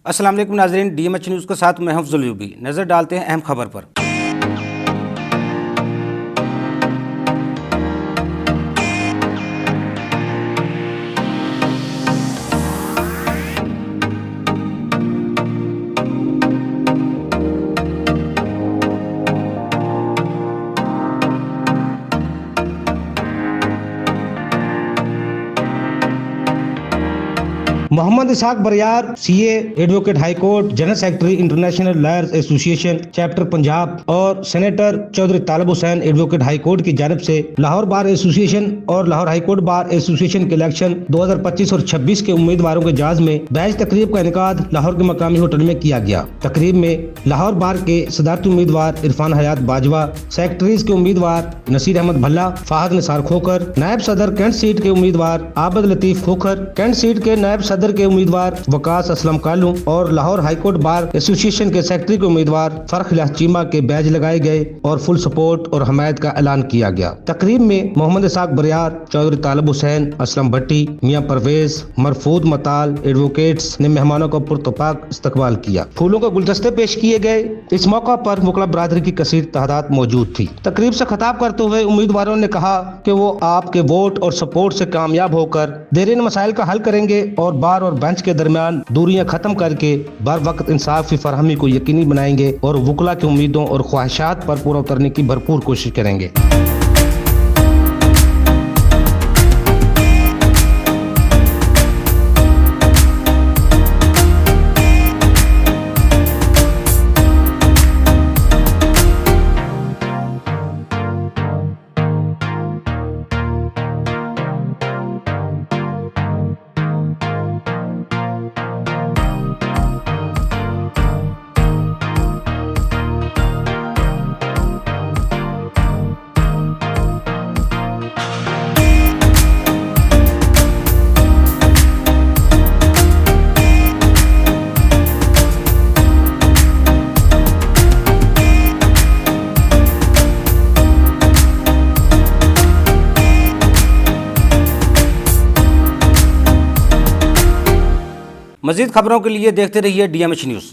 अस्सलाम वालेकुम नाज़रीन, DMH न्यूज़ के साथ मैं हफ्ज़ुल यूबी। नज़र डालते हैं अहम खबर पर। मोहम्मद इसाक बरियार CA advocate high court general secretary international lawyers association chapter Punjab और सेनेटर चौधरी तालिब हुसैन एडवोकेट हाई कोर्ट की जानिब से लाहौर बार एसोसिएशन और Lahore high court bar association के इलेक्शन 2025 और 26 के उम्मीदवारों के जाज में बैच तकरीब का इनेकाद लाहौर के मकामी होटल में किया गया। तकरीब में लाहौर बार के सदारती उम्मीदवार इरफान हयात बाजवा, सेक्रेटरीज के उम्मीदवार नसीर अहमद भल्ला, फाहद निसार खोखर, नायब सदर कैंट सीट के उम्मीदवार आबद लतीफ खोखर, कैंट सीट के नायब सदर के उम्मीदवार वकास असलम कालू और लाहौर हाईकोर्ट बार एसोसिएशन के सेक्रेटरी के उम्मीदवार फरख इलियास चीमा के बैज लगाए गए और फुल सपोर्ट और हमायत का ऐलान किया गया। तकरीब में मोहम्मद इसाक बरियार, चौधरी तालिब हुसैन, असलम भट्टी, मियां परवेज, मरफूद मताल एडवोकेट्स ने मेहमानों का पुरतपाक इस्तकबाल किया। फूलों के गुलदस्ते पेश किए गए। इस मौका पर मुकल्लब बरादरी की कसीर तादाद मौजूद थी। तकरीब से खिताब करते हुए उम्मीदवारों ने कहा कि वो आपके वोट और सपोर्ट से कामयाब होकर देरीन मसाइल का हल करेंगे और बार और बेंच के दरमियान दूरियां खत्म करके बर वक्त इंसाफ की फरहमी को यकीनी बनाएंगे और वुकला की उम्मीदों और ख्वाहिशात पर पूरा उतरने की भरपूर कोशिश करेंगे। मज़ीद खबरों के लिए देखते रहिए DMH न्यूज़।